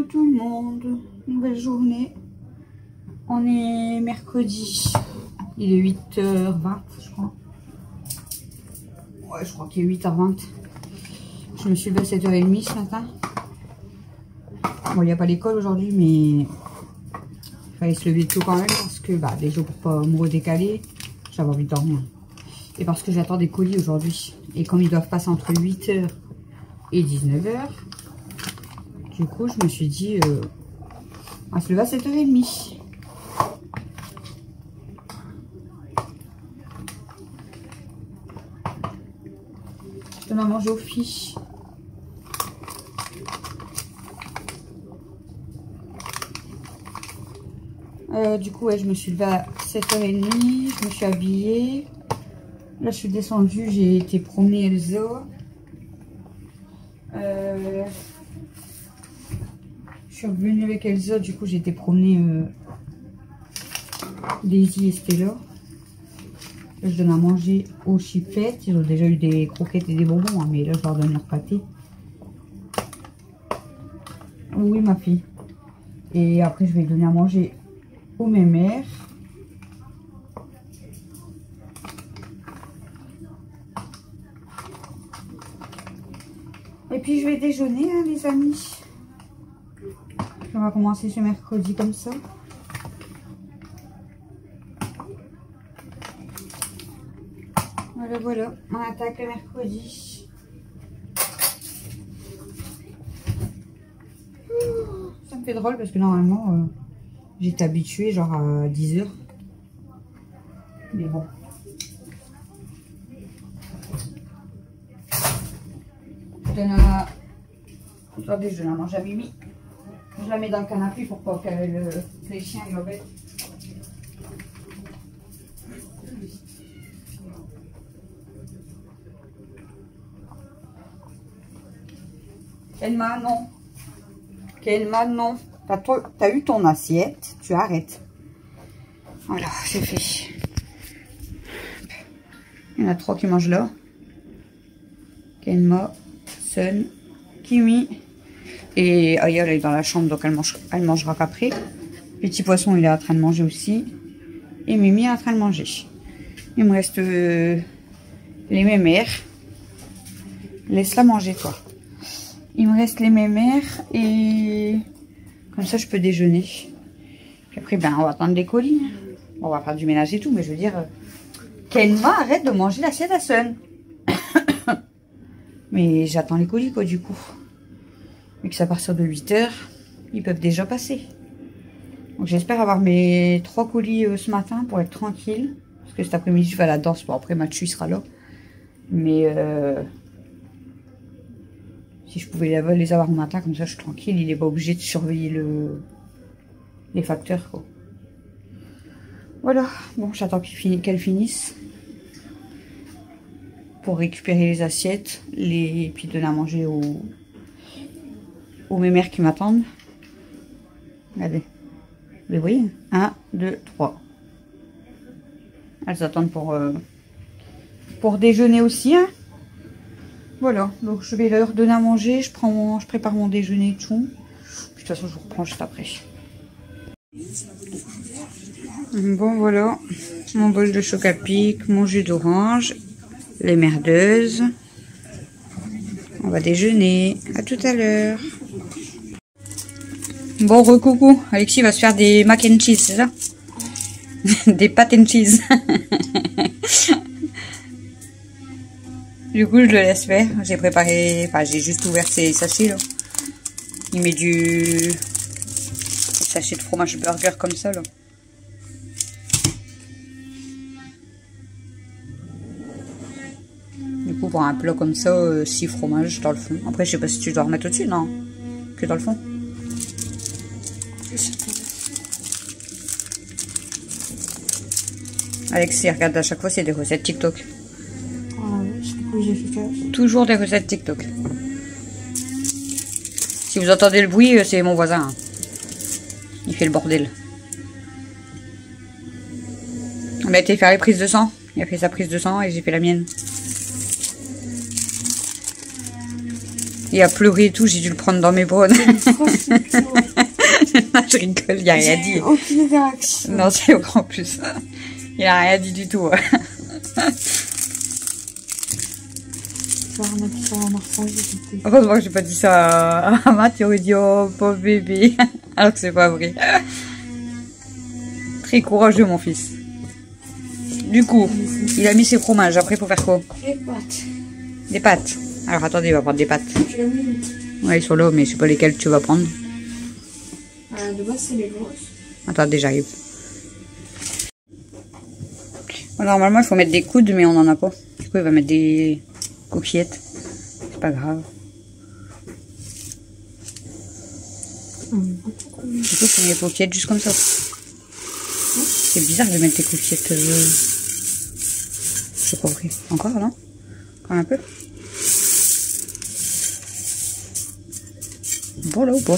tout le monde, nouvelle journée. On est mercredi, il est 8h20 je crois. Ouais, je crois qu'il est 8h20. Je me suis levée à 7h30 ce matin. Bon, il n'y a pas l'école aujourd'hui, mais il fallait se lever tôt quand même parce que déjà pour pas me redécaler, j'avais envie de dormir. Et parce que j'attends des colis aujourd'hui. Et comme ils doivent passer entre 8h et 19h, du coup, je me suis dit, on va se lever à 7h30. Je donne à manger aux filles. Du coup, ouais, je me suis levée à 7h30. Je me suis habillée. Là, je suis descendue. J'ai été promener Elsa. Je suis revenue avec Elsa. Du coup, j'ai été promener Daisy et Stella. Là, je donne à manger aux chipettes. Ils ont déjà eu des croquettes et des bonbons, hein, mais là, je leur donne leur pâté. Oui, ma fille. Et après, je vais donner à manger aux mémères. Et puis, je vais déjeuner, hein, les amis. On va commencer ce mercredi comme ça. Voilà, voilà. On attaque le mercredi. Ça me fait drôle parce que normalement, j'étais habituée genre à 10h. Mais bon. Je donne à... Attendez, je donne à manger à Mimi. Je la mets dans le canapé pour pas que les chiens l'embêtent. Kenma, non. Kenma, non. T'as eu ton assiette, tu arrêtes. Voilà, c'est fait. Il y en a 3 qui mangent là. Kenma, Sun, Kimi. Et Aya, elle est dans la chambre, donc elle mangera qu'après. Petit poisson, il est en train de manger aussi. Et Mimi est en train de manger. Il me reste les mémères. Laisse-la manger, toi. Il me reste les mémères et comme ça, je peux déjeuner. Puis après, on va attendre les colis. On va faire du ménage et tout, mais je veux dire... Kenma, arrête de manger l'assiette à Sun. Mais j'attends les colis, quoi, du coup. Vu que c'est à partir de 8h, ils peuvent déjà passer. Donc j'espère avoir mes 3 colis ce matin pour être tranquille. Parce que cet après-midi, je vais à la danse. Bon, après, Mathieu, il sera là. Mais si je pouvais les avoir au matin, comme ça, je suis tranquille. Il n'est pas obligé de surveiller les facteurs, quoi. Voilà. Bon, j'attends qu'elle finisse. Pour récupérer les assiettes. Et puis donner à manger aux mémères qui m'attendent. Regardez. Vous voyez, 1, 2, 3. Elles attendent pour déjeuner aussi. Hein. Voilà, donc je vais leur donner à manger. Je prépare mon déjeuner et tout. Puis, de toute façon, je vous reprends juste après. Bon, voilà. Mon bol de choc-à-pic, mon jus d'orange, les merdeuses. On va déjeuner. À tout à l'heure. Bon, recoucou. Alexis va se faire des mac and cheese, c'est ça? Des pâtes and cheese. Du coup, je le laisse faire. J'ai préparé... Enfin, j'ai juste ouvert ces sachets, là. Il met du... sachet de fromage burger comme ça, là. Du coup, pour un plat comme ça, 6 fromages dans le fond. Après, je sais pas si tu dois remettre au-dessus, non? Que dans le fond. Alexis regarde à chaque fois, c'est des recettes TikTok. Toujours des recettes TikTok. Si vous entendez le bruit, c'est mon voisin. Hein. Il fait le bordel. On a été faire les prises de sang. Il a fait sa prise de sang et j'ai fait la mienne. Il a pleuré et tout, j'ai dû le prendre dans mes bras. Je rigole, il a rien dit. Aucune réaction. Non, c'est en plus. Il a rien dit du tout. Heureusement que j'ai pas dit ça à Matt, il aurait dit oh pauvre bébé. Alors que c'est pas vrai. Très courageux mon fils. Du coup, il a mis ses fromages. Après, il faut faire quoi? Des pâtes. Des pâtes. Alors attendez, il va prendre des pâtes. Ouais, ils sont là, mais je sais pas lesquelles tu vas prendre. De base, c'est les grosses. Attendez, j'arrive. Normalement, il faut mettre des coudes, mais on en a pas. Du coup, il va mettre des coquillettes. C'est pas grave. Du coup, il faut mettre des coquillettes juste comme ça. C'est bizarre de mettre des coquillettes. C'est pas vrai. Encore, non? Encore un peu? Bon, là ou pas?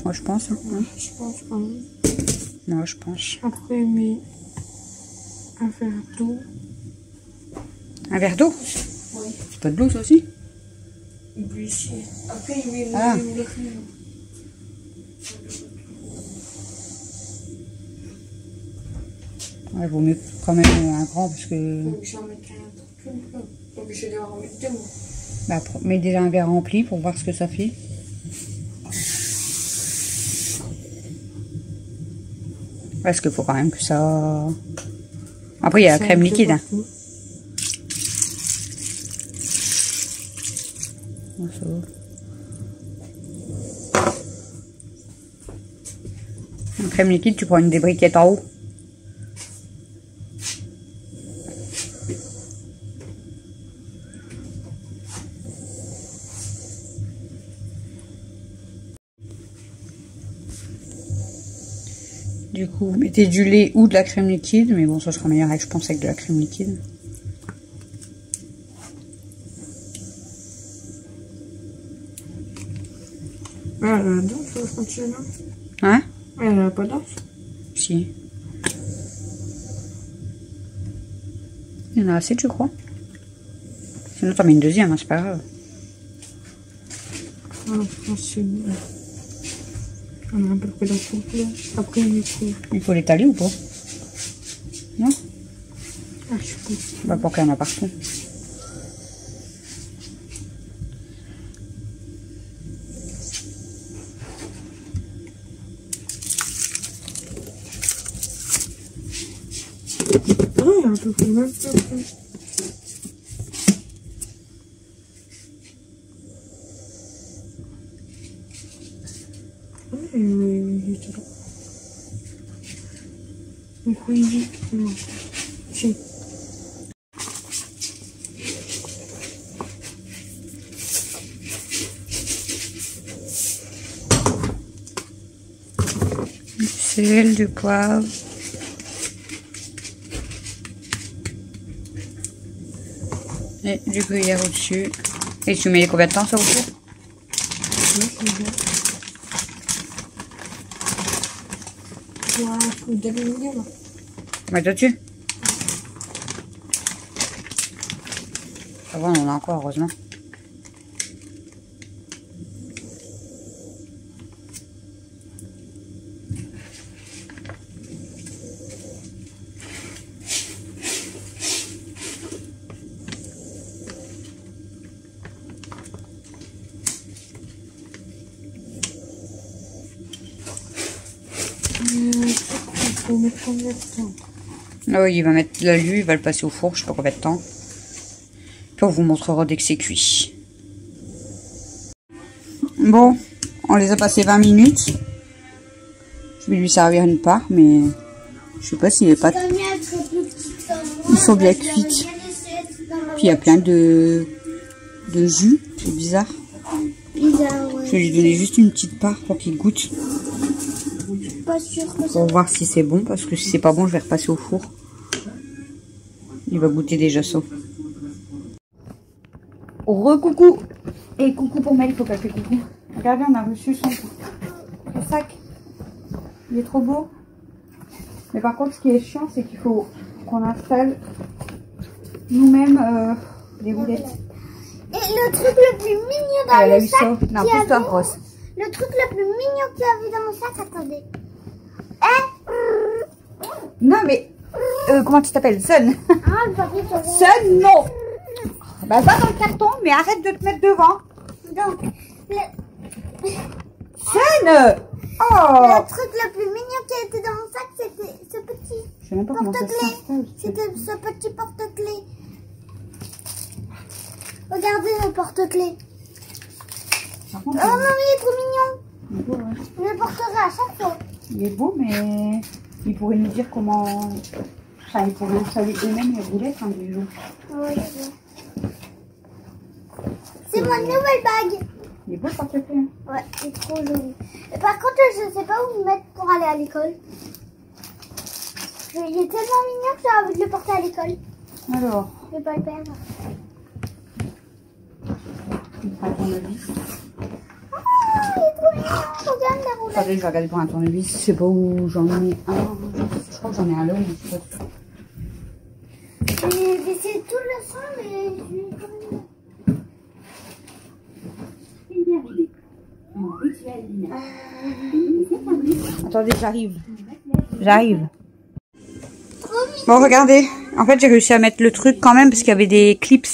Moi, je pense. Hein. Je pense quand même. Moi, je pense. Après, il met un verre d'eau. Un verre d'eau? Oui. C'est pas de l'eau, ça aussi? Il buit ici. Après, il met Ah. le Ouais, vaut mieux quand même un grand parce que. J'en mets un truc. Donc, je vais en mettre deux. Bah, mets déjà un verre rempli pour voir ce que ça fait. Parce qu'il faut quand même que ça. Après, il y a la crème liquide. Hein. Oh, ça va. La crème liquide, tu prends une des briquettes en haut. Du coup, vous mettez du lait ou de la crème liquide, mais bon, ça sera meilleur avec, je pense, avec de la crème liquide. Elle a la danse, quand tu es là. Hein? Elle a pas danse. Si. Il y en a assez, tu crois? Sinon, t'en mets une deuxième, hein, c'est pas grave. Ah, c'est bon. On a un peu pris la soupe là. Après, Il faut l'étaler ou pas? Non? Ah, je pense. Bah, pour qu'il y en a partout. Ah, il y a un peu plus même peu. Il est là. Du coup, il dit non. Si. Du sel, du poivre. Et du gruyère au-dessus. Et tu mets combien de temps ça au four? Mets dessus. Ça va, on en a encore, heureusement. Faut mettre combien de temps? Ah oui, il va mettre là, lui, il va le passer au four, je sais pas combien de temps. Puis on vous montrera dès que c'est cuit. Bon, on les a passés 20 minutes. Je vais lui servir une part, mais je sais pas si les pâtes, ils sont bien cuites. Puis il y a plein de jus, c'est bizarre. Je vais lui donner juste une petite part pour qu'il goûte. Pas sûr que Pour voir si c'est bon, parce que si c'est pas bon, je vais repasser au four. Il va goûter déjà ça. Re-coucou. Et coucou pour Mel, il faut qu'elle fait coucou. Regardez, on a reçu son sac. Il est trop beau. Mais par contre, ce qui est chiant, c'est qu'il faut qu'on installe nous-mêmes les roulettes. Et le le truc le plus mignon dans le sac. Non, pousse-toi, grosse. Le truc le plus mignon qu'il y avait dans mon sac, attendez. Non, mais... comment tu t'appelles? Sun. Ah, le papier sur le... Sun, non. Bah, va dans le carton, mais arrête de te mettre devant. Donc, Sun. le truc le plus mignon qui a été dans mon sac, c'était ce petit Je sais même pas comment ça porte-clés. s'installe. C'était ce petit porte-clés. Regardez le porte-clés. Par Oh contre, maman, il est trop mignon. il est beau, ouais. Je le porterai à chaque fois. Il est beau, mais il pourrait nous dire comment... Enfin, il pourrait installer eux-mêmes les roulettes, hein, des jours. Oui, c'est mon nouvelle bague. Il est beau le porte-clés. Hein. Ouais, il est trop joli. Et par contre, je sais pas où le mettre pour aller à l'école. Il est tellement mignon que j'ai envie de le porter à l'école. Alors, Je vais pas le perdre. il prend un tournevis. Oh, il est trop mignon. Regarde la roulette. Attendez, je vais regarder pour un tournevis. Je sais pas où j'en ai un. Je crois que j'en ai un là, mais je sais pas. J'ai baissé tout le son, mais Attendez, j'arrive. J'arrive. Bon, regardez. En fait, j'ai réussi à mettre le truc quand même parce qu'il y avait des clips.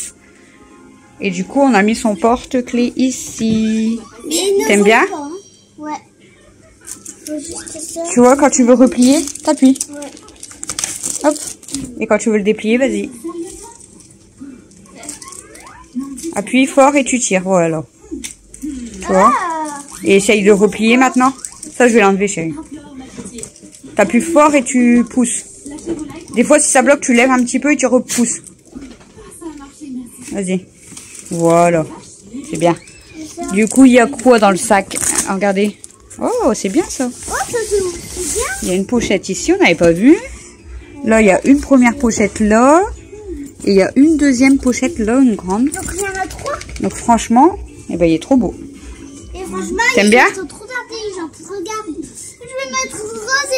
Et du coup, on a mis son porte-clés ici. T'aimes bien? Hein. Ouais. Faut juste ça. Tu vois, quand tu veux replier, t'appuies. Ouais. Hop. Et quand tu veux le déplier, vas-y. Appuie fort et tu tires. Voilà. Tu vois? Et essaye de replier maintenant. Ça, je vais l'enlever, chérie. T'appuies fort et tu pousses. Des fois, si ça bloque, tu lèves un petit peu et tu repousses. Vas-y. Voilà. C'est bien. Du coup, il y a quoi dans le sac? Regardez. Oh, c'est bien ça. Oh, ça c'est bien. Il y a une pochette ici, on n'avait pas vu. Là, il y a une première pochette là. Et il y a une deuxième pochette là, une grande. Donc il y en a 3. Donc franchement, eh ben, il est trop beau. Et franchement, T'aimes bien? ils sont trop intelligents. Regarde. Je vais mettre rose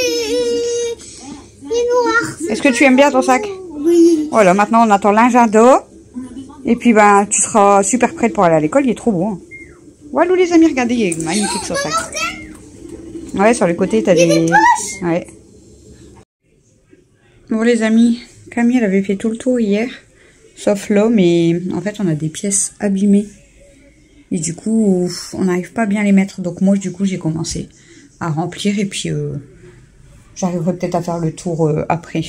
et noir. Est-ce que tu aimes bien ton sac? Oui. Voilà, maintenant on attend l'agenda. Et puis ben, tu seras super prête pour aller à l'école, il est trop beau. Hein. Voilà les amis, regardez, il est magnifique son sac. Ouais, sur le côté, t'as des... Ouais. Bon les amis, Camille elle avait fait tout le tour hier. Sauf là, mais en fait on a des pièces abîmées. Et du coup, on n'arrive pas à bien les mettre. Donc moi, du coup, j'ai commencé à remplir. Et puis, j'arriverai peut-être à faire le tour après.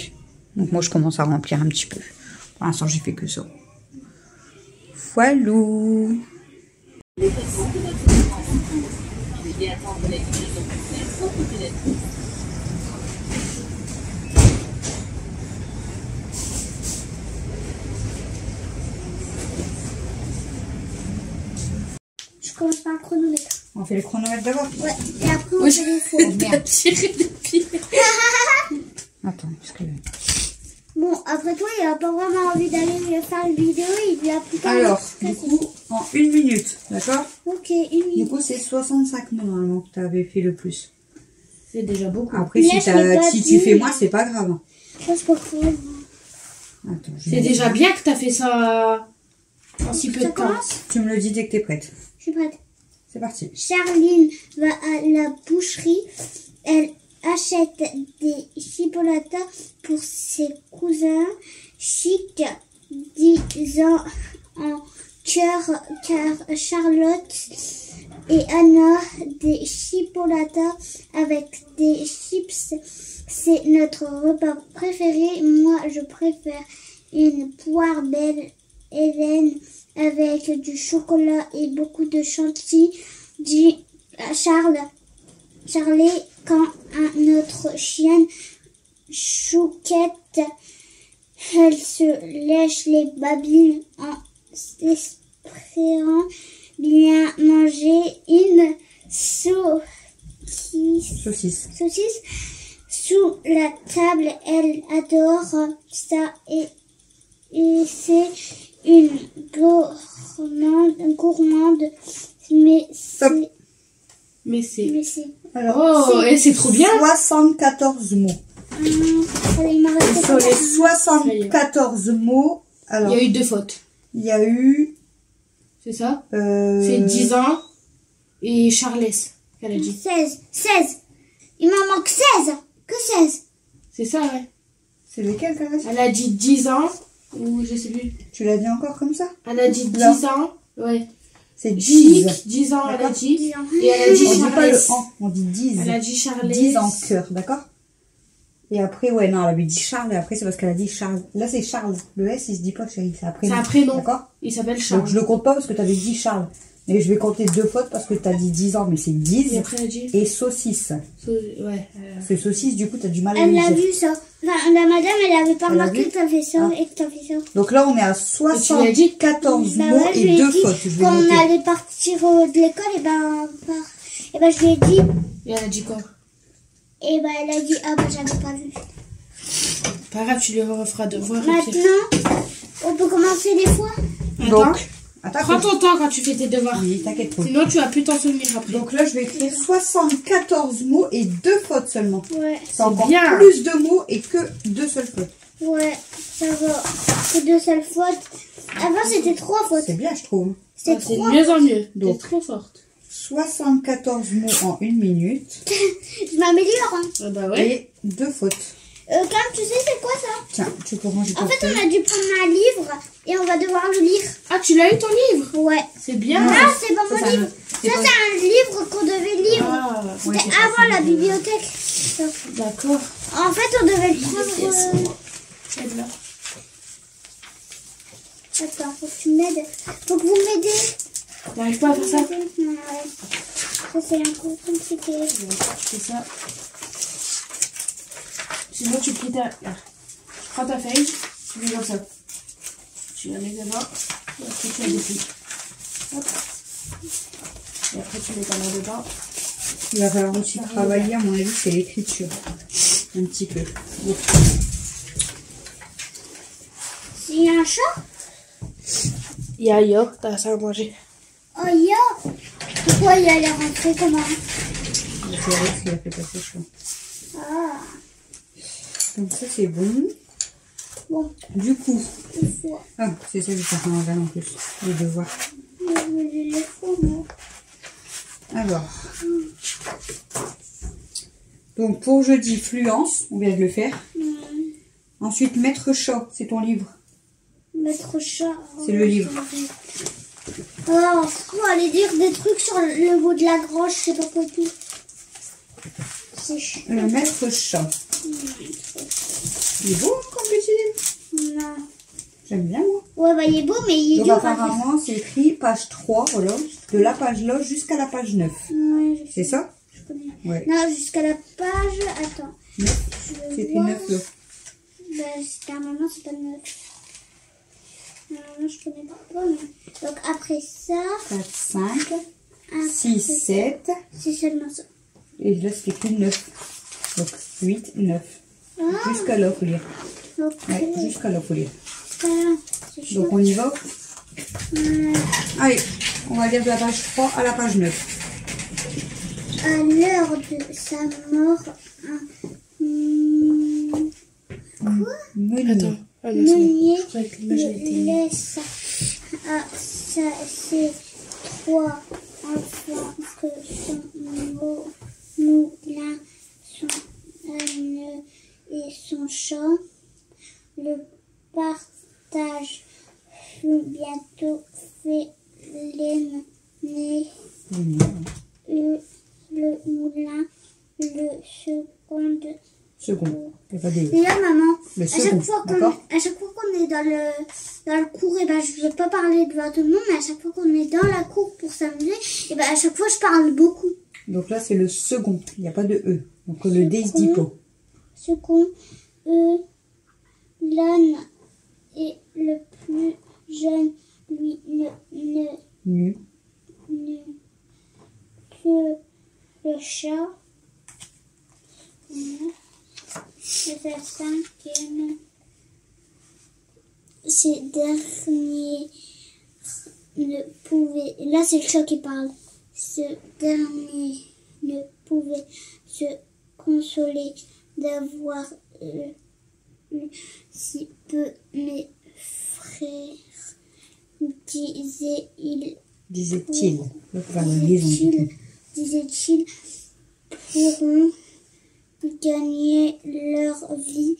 Donc moi, je commence à remplir un petit peu. Pour l'instant, j'ai fait que ça. Voilou. Je commence par le chronomètre. On fait le chronomètre d'abord? Ouais. Et après, on fait les faux. Tirer des pieds. Attends, parce que... Bon, après toi, il a pas vraiment envie d'aller faire une vidéo. Il a plus qu'à... Alors, du coup, en 1 minute, d'accord? Ok, une Du minute. coup, c'est 65 normalement que tu avais fait le plus. C'est déjà beaucoup. Après, Mais si, je l'ai pas si tu vu. fais moins, c'est pas grave. Ça, c'est pas faux. Attends, C'est déjà bien que t'as fait ça en si peu de Ça temps. commence? Tu me le dis dès que t'es prête. Je suis prête. C'est parti. Charline va à la boucherie. Elle achète des chipolatas pour ses cousins chic, disant en cœur, car Charlotte et Anna, des chipolatas avec des chips, c'est notre repas préféré. Moi, je préfère une poire belle Hélène avec du chocolat et beaucoup de chantilly, dit Charlie, quand notre chienne Chouquette, elle se lèche les babines en espérant bien manger une Saucisse. saucisse sous la table. Elle adore ça et c'est une gourmande, mais Stop. c'est Oh, et c'est trop bien. 74 mots. il m'a resté Sur les pas. 74 mots, alors, Il y a eu 2 fautes. il y a eu C'est ça? Euh... C'est 10 ans. Et Charles, qu'elle a dit. 16. 16. Il m'en manque 16. Que 16. C'est ça, ouais. C'est lequel, Caresse? Elle a dit 10 ans. Ou je sais plus. Tu l'as dit encore comme ça? Elle a dit 10 Là. ans. Ouais. C'est 10. Chic, 10 ans, elle a D'accord. dit. 10 ans. Et elle a dit On dit pas le Charles. en, on dit 10. Elle a dit Charles. 10 en cœur, d'accord? Et après, ouais, non, elle avait dit Charles, et après, c'est parce qu'elle a dit Charles. Là, c'est Charles. Le S, il se dit pas, chérie, c'est après. C'est un prénom. D'accord? Il s'appelle Donc, Charles. je le compte pas parce que t'avais dit Charles. Et je vais compter 2 fautes parce que t'as dit 10 ans, mais c'est 10. Et après, elle a dit. Et saucisse. Ouais. C'est saucisse, du coup, t'as du mal à Elle le l'a dire. vu ça. Enfin, la madame, elle avait pas Elle l'a remarqué vu que t'as fait ça Ah. et que t'as fait ça. Donc là, on est à tu lui as dit 74 Bah mots ouais, je lui et ai 2 dit, fautes. Je vais quand on noter. allait partir de l'école, et ben je lui ai dit, Et elle a dit quoi? et ben elle a dit, ah bah j'avais pas vu. Pas grave, tu lui referas devoir. Maintenant, on peut commencer les fois. Donc, attends, Prends ton temps quand tu fais tes devoirs. oui, t'inquiète pas. Sinon, tu vas plus t'en souvenir après. Donc là, je vais écrire 74 mots et 2 fautes seulement. Ouais, C'est encore bien. plus de mots et que 2 seules fautes. ouais, ça va. C'est 2 seules fautes. Avant c'était 3 fautes. C'est bien, je trouve. C'était C'est de 3. mieux en mieux. T'es Donc. trop forte. 74 mots en 1 minute Je m'améliore. Hein. Ah bah ouais. et 2 fautes. Cam, tu sais c'est quoi ça? Tiens, tu peux ranger ton En fait, feuille. on a dû prendre un livre et on va devoir le lire. Ah, tu l'as eu ton livre? Ouais. C'est bien. Non, c'est pas Ça, mon c'est un livre. autre. Ça, C'est pas- c'est un livre qu'on devait lire. Ah, Ouais, C'était c'est ça, avant c'est la le- bibliothèque. Ça. d'accord. En fait, on devait le prendre. Aide-la. Attends, faut que tu m'aides. Faut que vous m'aidez. T'arrives pas à faire ça? Ouais. Ça, c'est un peu compliqué. Tu fais ça. Sinon, tu plies ta... Là. Tu prends ta feuille, tu mets comme ça. Tu la mets devant, et après tu la déplies. Hop. Et après tu mets ta main dedans. Il va falloir aussi travailler, à mon avis, c'est l'écriture. Un petit peu. Bon. Il y a un chat? Yo, t'as ça à manger. Oh, yo! Pourquoi il allait rentrer comment? C'est vrai qu'il a fait passer chaud. Ah, Donc ça, c'est bon. bon, Du coup, il faut. ah, c'est ça que je suis en train de regarder en plus, les devoirs. Il faut, moi. Alors, donc pour jeudi, fluence, on vient de le faire. Ensuite, maître chat, c'est ton livre. Maître chat. C'est le livre. Alors, faut aller dire des trucs sur le bout de la grange, je sais pas quoi tout. C'est chiant. Le maître chat. Il est beau comme petit livre. Non. J'aime bien, moi. Ouais, bah il est beau, mais il est Donc dur à lire. apparemment, c'est écrit page 3, voilà, de la page là jusqu'à la page 9. Ouais, C'est ça? je connais. Ouais. Non, jusqu'à la page. Attends. 9. Je vais C'était voir. 9 là. Bah, c'était un moment, c'est pas 9. Non, je connais pas. Oh, non. Donc après ça, 4, 5, après 6, 7. c'est seulement ça. Et là, c'était plus 9. Donc 8, 9. Ah, Jusqu'à là, faut lire. ok. Ouais, jusqu'à là, faut lire. Ah, c'est chaud. Donc on y va. Euh, Allez, on va lire de la page 3 à la page 9. à l'heure de sa mort, Meunier. Attends. Ah non, c'est bon. Meunier Je croyais que l'image elle était... laisse à ses 3 enfants que son moulin, son âne et son champ. Le partage fut bientôt fait. L'aîné le moulin, le Second. Il n'y a pas des... Déjà, maman, Le à second, chaque fois d'accord. qu'on est dans le cours, et ben, je ne veux pas parler devant tout le monde, mais à chaque fois qu'on est dans la cour pour s'amuser, et ben, à chaque fois, je parle beaucoup. Donc là, c'est le second. Il n'y a pas de E. Donc le D, il se dit pas. Second, l'âne est le plus jeune, lui, Nu. que le chat. C'est la cinquième. Ces derniers ne pouvaient... Là, c'est le chat qui parle. Ce dernier ne pouvait se consoler d'avoir si peu mes frères disait-il, Disait-il. Enfin, disait-il. disait-il, pourront gagner leur vie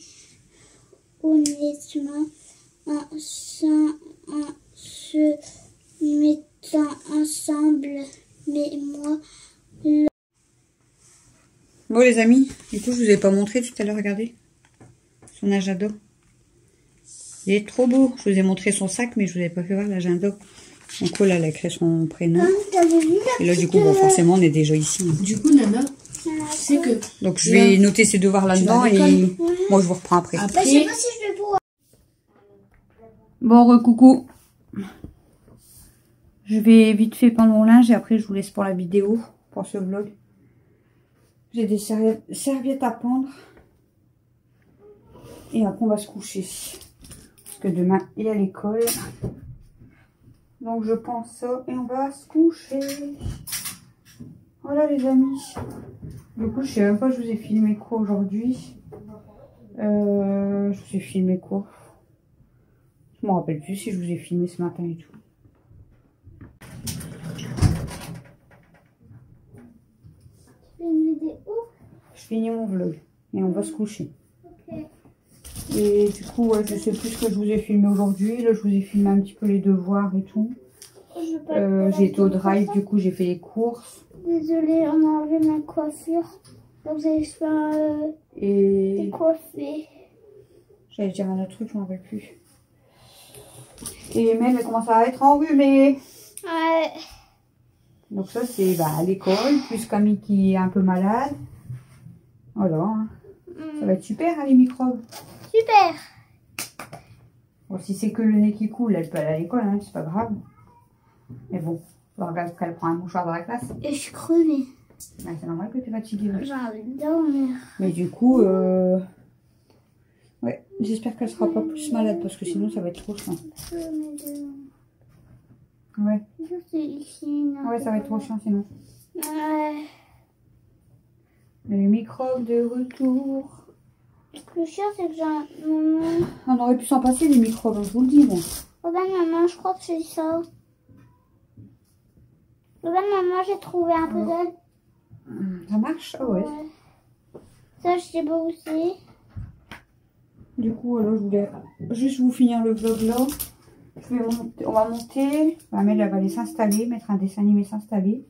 honnêtement en se mettant ensemble. Mais moi, Bon les amis, du coup je vous ai pas montré tout à l'heure, regardez. Son agenda. Il est trop beau. Je vous ai montré son sac, mais je vous ai pas fait voir l'agenda. Donc là, elle a écrit son prénom. t'avais vu Et là, du coup, bon, forcément, on est déjà ici. Du coup, Nana, c'est que Donc, je vais noter ces devoirs là-dedans et moi, je vous reprends après. je sais pas si je vais pouvoir. Bon, recoucou. Je vais vite fait peindre mon linge et après, je vous laisse pour la vidéo, pour ce vlog. J'ai des serviettes à pendre. Et après, on va se coucher. Parce que demain, il y a l'école. Donc, je pense ça et on va se coucher. Voilà, les amis. Du coup, je sais même pas, je vous ai filmé quoi aujourd'hui. Je vous ai filmé quoi? Je me rappelle plus si je vous ai filmé ce matin et tout. Je finis mon vlog et on va se coucher. Ok. Et du coup, ouais, je sais plus ce que je vous ai filmé aujourd'hui. Là, je vous ai filmé un petit peu les devoirs et tout. J'ai été au drive, du coup, j'ai fait les courses. Désolée, on a enlevé ma coiffure. Donc, vous allez se faire décoiffer. J'allais dire un autre truc, je m'en rappelle plus. Et même, elle commence à être enrhumée. Ouais. Donc ça, c'est à l'école, plus Camille qui est un peu malade. Voilà. Hein. Ça va être super, hein, les microbes. Super. Bon, si c'est que le nez qui coule, elle peut aller à l'école, hein, c'est pas grave. Mais bon, regarde qu'elle prend un mouchoir dans la classe. Et je suis crevée. Ouais, c'est normal que tu es fatiguée. Ouais. J'ai envie de dormir. Mais du coup, ouais, j'espère qu'elle sera pas plus malade parce que sinon ça va être trop chiant. Ouais. Ouais, ça va être trop chiant sinon. Ouais. Les microbes de retour. Le chiant, c'est que j'ai... On aurait pu s'en passer les microbes, hein, je vous le dis. Bon. Regarde, maman, je crois que c'est ça. Regarde, maman, j'ai trouvé un puzzle. Ça marche? Ah ouais. Ça, je sais pas où c'est. Du coup, alors, je voulais juste vous finir le vlog là. Je vais monter, on va monter. Amel, elle va aller s'installer, mettre un dessin animé s'installer.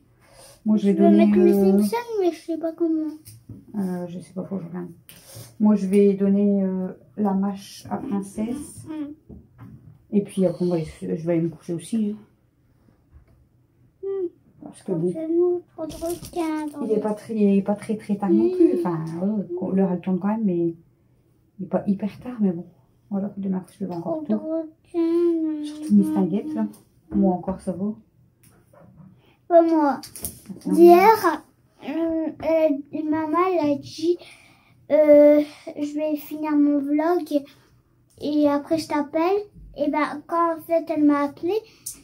Moi, je vais donner... mettre mes Simpsons, mais je sais pas comment. Je sais pas, faut que je regarde. Moi, je vais donner la mâche à Princesse. Et puis après, je vais aller me coucher aussi. Parce que bon, il est pas très tard non plus. Enfin, l'heure elle tourne quand même, mais il n'est pas hyper tard. Mais bon, voilà, demain je vais encore tôt. Surtout mes stinguettes là. Moi encore ça va. Pas moi. Hier, maman elle a dit je vais finir mon vlog et après je t'appelle. Et ben quand en fait elle m'a appelé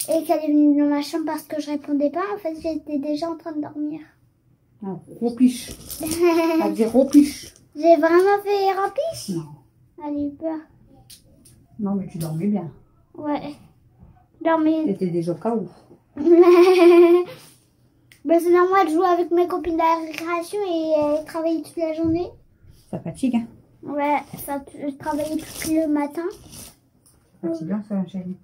et qu'elle est venue dans ma chambre parce que je répondais pas, en fait j'étais déjà en train de dormir. Ah, ropiche. Elle dit ropiche. J'ai vraiment fait ropiche? Non. Elle a eu peur. Non mais tu dormais bien. Ouais. Dormais. T'étais déjà KO. Ben c'est normal, je joue avec mes copines de la récréation et travailler toute la journée. Ça fatigue hein? Ouais, je travaillais tout le matin. C'est bien ça, chérie.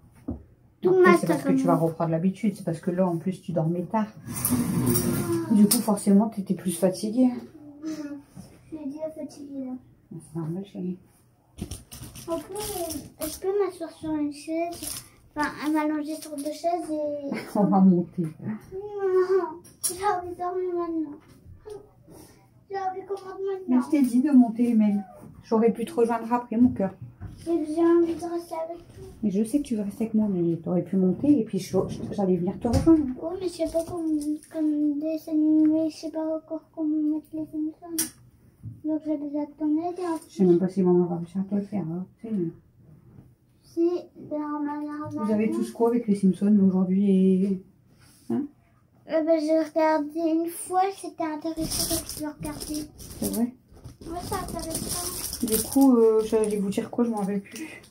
Tout Après, matin. c'est parce que tu vas reprendre l'habitude. C'est parce que là, en plus, tu dormais tard. Du coup, forcément, tu étais plus fatiguée. Je suis déjà fatiguée là. C'est normal, chérie. Après, je peux m'asseoir sur une chaise. Enfin, m'allonger sur 2 chaises et... On va monter. Non, j'ai envie de dormir maintenant. J'ai envie qu'on monte Mais maintenant. je t'ai dit de monter, Mel. J'aurais pu te rejoindre après, mon cœur. J'ai envie de rester avec toi. Mais je sais que tu veux rester avec moi, mais tu aurais pu monter et puis j'allais venir te rejoindre. Oh, mais je sais pas comme des animés, je sais pas encore comment mettre les Simpsons. Donc j'ai besoin de ton aide. Je sais même pas si maman va réussir à te le faire. Hein. C'est dans ma Vous avez tous quoi avec les Simpsons aujourd'hui et... Hein? Ben, j'ai regardé une fois, c'était intéressant de le regarder. C'est vrai? Ouais, c'est intéressant. Du coup, j'allais vous dire quoi, je m'en rappelle plus.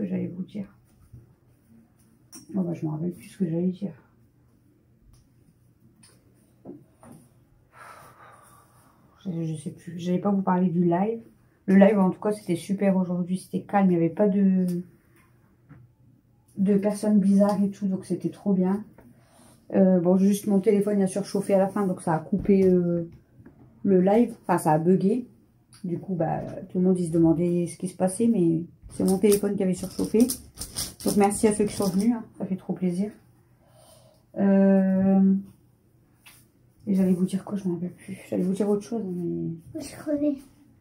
que j'allais vous dire. Oh bah je me rappelle plus ce que j'allais dire. Je sais plus. J'allais pas vous parler du live. Le live en tout cas c'était super aujourd'hui. C'était calme. Il n'y avait pas de personnes bizarres et tout. Donc c'était trop bien. Bon juste mon téléphone il a surchauffé à la fin. Donc ça a coupé le live. Enfin ça a bugué. Du coup bah tout le monde il se demandait ce qui se passait. Mais c'est mon téléphone qui avait surchauffé. Donc merci à ceux qui sont venus. Hein. Ça fait trop plaisir. Et j'allais vous dire quoi, je m'en rappelle plus. J'allais vous dire autre chose, mais... Je suis crevée.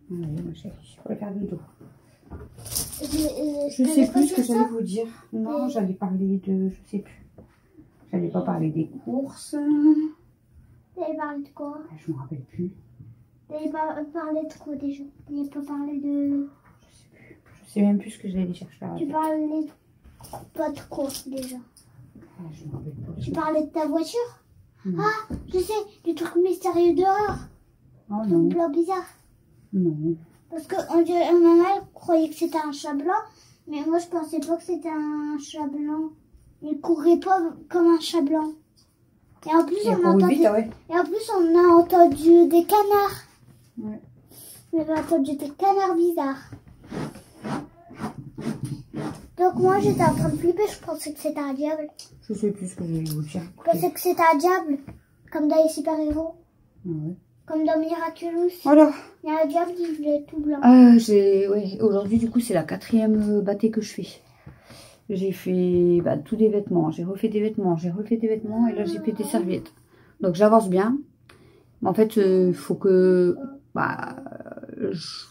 Oui, ma chérie, je pourrais faire du dos. Je Je sais plus ce que j'allais vous dire. Non, j'allais parler de... Je sais plus. J'allais pas parler des courses. T'avais parlé de quoi? Je me rappelle plus. T'avais parlé de quoi déjà? T'avais pas parlé de... Je sais plus. Je sais même plus ce que j'allais dire. Tu parlais pas de quoi déjà? Je me rappelle plus. Tu parlais de ta voiture? Ah, je sais, du truc mystérieux dehors. Oh non. Un blanc bizarre. Non. Parce que maman croyait que c'était un chat blanc, mais moi je pensais pas que c'était un chat blanc. Il courait pas comme un chat blanc. Et en plus, on a entendu des canards. Ouais. On a entendu des canards bizarres. Donc moi j'étais en train de flipper, je pensais que c'était un diable. Je sais plus ce que j'allais vous dire. Je pensais que c'était un diable, comme dans les super-héros. Ouais. Comme dans Miraculous. Voilà. Il y a un diable qui est tout blanc. Ouais. Aujourd'hui du coup c'est la 4e bâtée que je fais. J'ai fait tous des vêtements, j'ai refait des vêtements, et là j'ai fait des serviettes. Donc j'avance bien. Mais en fait, faut que...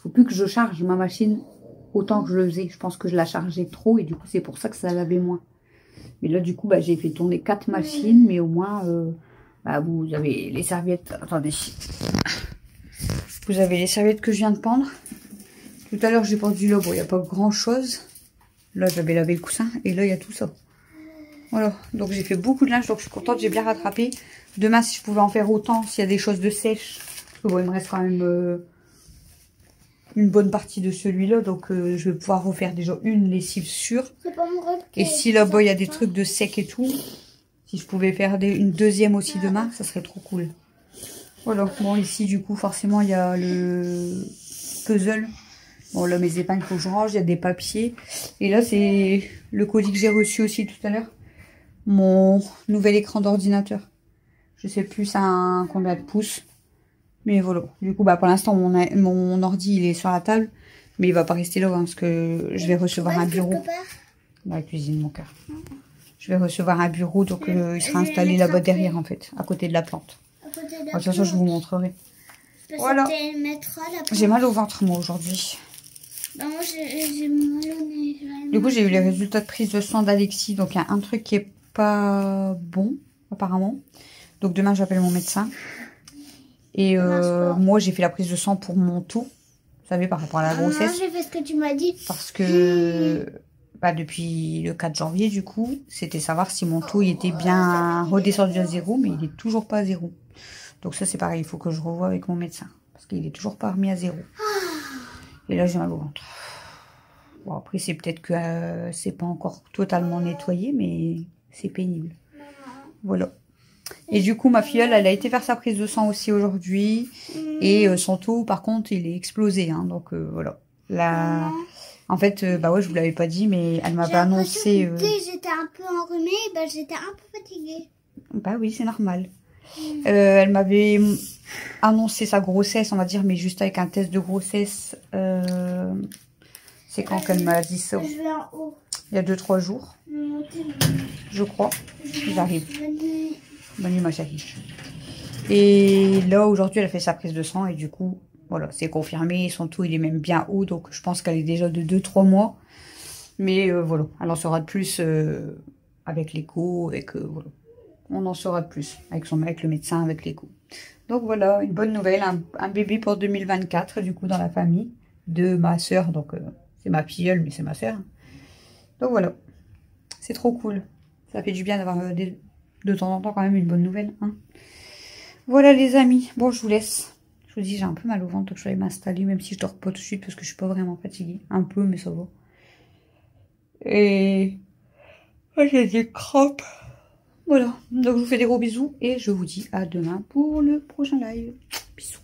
faut plus que je charge ma machine autant que je le faisais. Je pense que je la chargeais trop et du coup c'est pour ça que ça lavait moins. Mais là du coup j'ai fait tourner 4 machines, mais au moins vous avez les serviettes. Attendez. Vous avez les serviettes que je viens de pendre. Tout à l'heure j'ai pendu là, bon il n'y a pas grand chose. Là j'avais lavé le coussin et là il y a tout ça. Voilà, donc j'ai fait beaucoup de linge, donc je suis contente, j'ai bien rattrapé. Demain si je pouvais en faire autant, s'il y a des choses de sèche, parce que bon il me reste quand même une bonne partie de celui-là, donc je vais pouvoir refaire déjà une lessive sûre. Et si là-bas il y a des trucs de sec et tout, si je pouvais faire une deuxième aussi demain, ça serait trop cool. Voilà, bon ici du coup forcément il y a le puzzle. Bon là mes épingles faut que je range, il y a des papiers. Et là c'est le colis que j'ai reçu aussi tout à l'heure. Mon nouvel écran d'ordinateur. Je sais plus ça a combien de pouces. Mais voilà. Du coup pour l'instant mon ordi il est sur la table. Mais il va pas rester là hein, parce que je vais recevoir un bureau. Dans la cuisine mon cœur. Je vais recevoir un bureau donc il sera installé là-bas derrière en fait. À côté de la plante. De toute façon je vous montrerai. Voilà. J'ai mal au ventre moi aujourd'hui. Bah moi j'ai mal au nez. Du coup j'ai eu les résultats de prise de sang d'Alexis. Donc il y a un truc qui est pas bon apparemment. Donc demain j'appelle mon médecin. Et moi j'ai fait la prise de sang pour mon tout. Vous savez par rapport à la grossesse. J'ai fait ce que tu m'as dit. Parce que depuis le 4 janvier du coup c'était savoir si mon taux il était bien redescendu à 0. Mais il est toujours pas à 0. Donc ça c'est pareil, il faut que je revoie avec mon médecin. Parce qu'il est toujours pas remis à 0. Et là j'ai mal au ventre. Bon après c'est peut-être que c'est pas encore totalement nettoyé, mais c'est pénible. Voilà. Et du coup ma filleule elle a été faire sa prise de sang aussi aujourd'hui. Et son taux par contre il est explosé. Hein, donc voilà. Là, en fait ouais je vous l'avais pas dit mais elle m'avait annoncé... Dès que j'étais un peu enrhumée, j'étais un peu fatiguée. Bah oui c'est normal. Elle m'avait annoncé sa grossesse, on va dire, mais juste avec un test de grossesse. C'est quand qu'elle m'a dit ça? Il y a 2-3 jours. Je crois. J'arrive. Bonne nuit ma chérie. Et là aujourd'hui elle a fait sa prise de sang et du coup voilà c'est confirmé. Son taux il est même bien haut donc je pense qu'elle est déjà de 2-3 mois. Mais voilà, elle en saura de plus avec l'écho, voilà. On en saura de plus avec le médecin, avec l'écho. Donc voilà, une bonne nouvelle, un bébé pour 2024, du coup, dans la famille de ma soeur. Donc, c'est ma filleule, mais c'est ma soeur. Donc voilà, c'est trop cool. Ça fait du bien d'avoir de temps en temps quand même une bonne nouvelle. Hein. Voilà les amis, bon je vous laisse. Je vous dis, j'ai un peu mal au ventre, donc je vais aller m'installer, même si je dors pas tout de suite parce que je suis pas vraiment fatiguée. Un peu, mais ça va. Et j'ai des crampes. Voilà, donc je vous fais des gros bisous et je vous dis à demain pour le prochain live. Bisous.